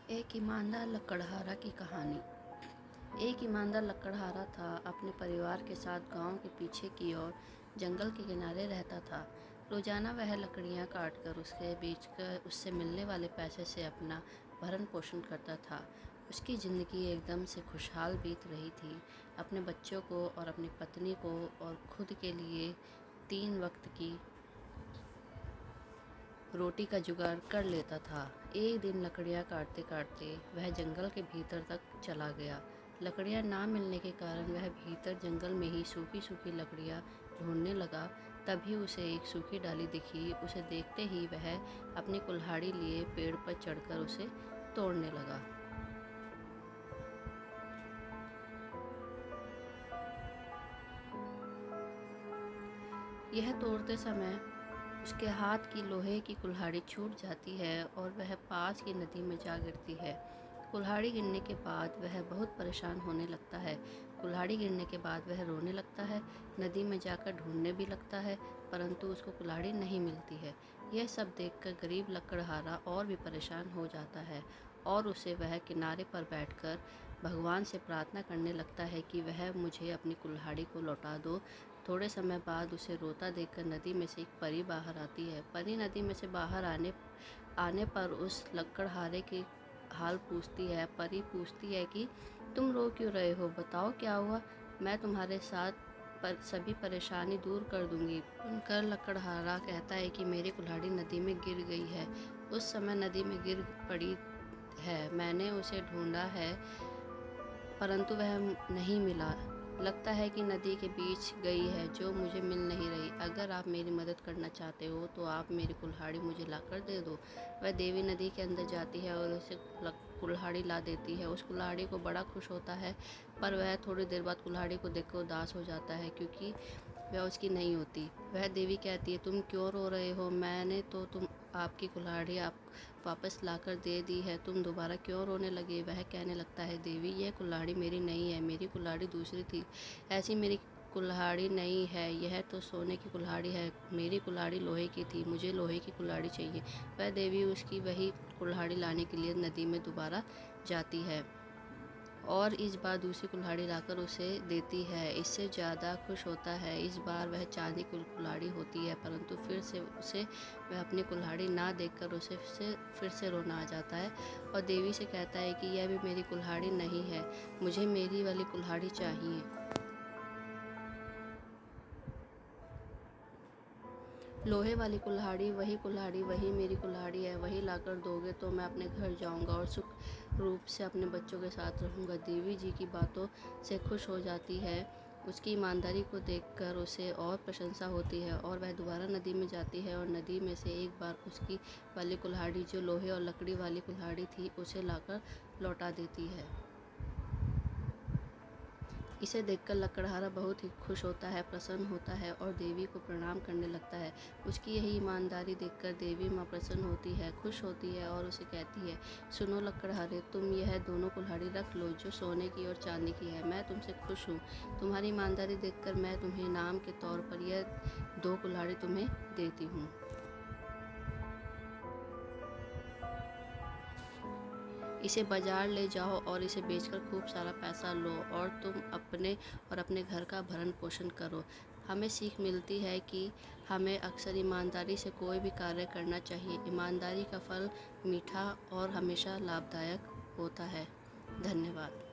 एक ईमानदार लकड़हारा की कहानी। एक ईमानदार लकड़हारा था। अपने परिवार के साथ गांव के पीछे की ओर जंगल के किनारे रहता था। रोजाना वह लकड़ियां काटकर उसके बेचकर उससे मिलने वाले पैसे से अपना भरण पोषण करता था। उसकी ज़िंदगी एकदम से खुशहाल बीत रही थी। अपने बच्चों को और अपनी पत्नी को और खुद के लिए 3 वक्त की रोटी का जुगाड़ कर लेता था। एक दिन लकड़ियां काटते काटते वह जंगल के भीतर तक चला गया। लकड़ियां ना मिलने के कारण वह भीतर जंगल में ही सूखी सूखी लकड़ियां ढूंढने लगा। तभी उसे एक सूखी डाली दिखी। उसे देखते ही वह अपनी कुल्हाड़ी लिए पेड़ पर चढ़कर उसे तोड़ने लगा। यह तोड़ते समय उसके हाथ की लोहे की कुल्हाड़ी छूट जाती है और वह पास की नदी में जा गिरती है। कुल्हाड़ी गिरने के बाद वह बहुत परेशान होने लगता है। कुल्हाड़ी गिरने के बाद वह रोने लगता है। नदी में जाकर ढूंढने भी लगता है, परंतु उसको कुल्हाड़ी नहीं मिलती है। यह सब देखकर गरीब लकड़हारा और भी परेशान हो जाता है और उसे वह किनारे पर बैठकर भगवान से प्रार्थना करने लगता है कि वह मुझे अपनी कुल्हाड़ी को लौटा दो। थोड़े समय बाद उसे रोता देखकर नदी में से एक परी बाहर आती है। परी नदी में से बाहर आने पर उस लकड़हारे के हाल पूछती है। परी पूछती है कि तुम रो क्यों रहे हो, बताओ क्या हुआ, मैं तुम्हारे साथ सभी परेशानी दूर कर दूंगी। सुनकर लकड़हारा कहता है कि मेरी कुल्हाड़ी नदी में गिर गई है। उस समय नदी में गिर पड़ी है। मैंने उसे ढूंढा है परंतु वह नहीं मिला। लगता है कि नदी के बीच गई है, जो मुझे मिल नहीं रही। अगर आप मेरी मदद करना चाहते हो तो आप मेरी कुल्हाड़ी मुझे लाकर दे दो। वह देवी नदी के अंदर जाती है और उसे कुल्हाड़ी ला देती है। उस कुल्हाड़ी को बड़ा खुश होता है, पर वह थोड़ी देर बाद कुल्हाड़ी को देखकर उदास हो जाता है क्योंकि वह उसकी नहीं होती। वह देवी कहती है, तुम क्यों रो रहे हो, मैंने तो आपकी कुल्हाड़ी आप वापस लाकर दे दी है, तुम दोबारा क्यों रोने लगे। वह कहने लगता है, देवी यह कुल्हाड़ी मेरी नहीं है, मेरी कुल्हाड़ी दूसरी थी। ऐसी मेरी कुल्हाड़ी नहीं है, यह तो सोने की कुल्हाड़ी है। मेरी कुल्हाड़ी लोहे की थी, मुझे लोहे की कुल्हाड़ी चाहिए। वह देवी उसकी वही कुल्हाड़ी लाने के लिए नदी में दोबारा जाती है और इस बार दूसरी कुल्हाड़ी लाकर उसे देती है। इससे ज़्यादा खुश होता है। इस बार वह चांदी की कुल्हाड़ी होती है, परंतु फिर से उसे वह अपनी कुल्हाड़ी ना देखकर उसे फिर से रोना आ जाता है और देवी से कहता है कि यह भी मेरी कुल्हाड़ी नहीं है, मुझे मेरी वाली कुल्हाड़ी चाहिए। लोहे वाली कुल्हाड़ी वही मेरी कुल्हाड़ी है, वही लाकर दोगे तो मैं अपने घर जाऊंगा और सुख रूप से अपने बच्चों के साथ रहूंगा। देवी जी की बातों से खुश हो जाती है। उसकी ईमानदारी को देखकर उसे और प्रशंसा होती है और वह दोबारा नदी में जाती है और नदी में से एक बार उसकी वाली कुल्हाड़ी, जो लोहे और लकड़ी वाली कुल्हाड़ी थी, उसे लाकर लौटा देती है। इसे देखकर लकड़हारा बहुत ही खुश होता है, प्रसन्न होता है और देवी को प्रणाम करने लगता है। उसकी यही ईमानदारी देखकर देवी माँ प्रसन्न होती है, खुश होती है और उसे कहती है, सुनो लकड़हारे, तुम यह दोनों कुल्हाड़ी रख लो जो सोने की और चांदी की है। मैं तुमसे खुश हूँ। तुम्हारी ईमानदारी देखकर मैं तुम्हें इनाम के तौर पर यह 2 कुल्हाड़ी तुम्हें देती हूँ। इसे बाजार ले जाओ और इसे बेचकर खूब सारा पैसा लो और तुम अपने और अपने घर का भरण पोषण करो। हमें सीख मिलती है कि हमें अक्सर ईमानदारी से कोई भी कार्य करना चाहिए। ईमानदारी का फल मीठा और हमेशा लाभदायक होता है। धन्यवाद।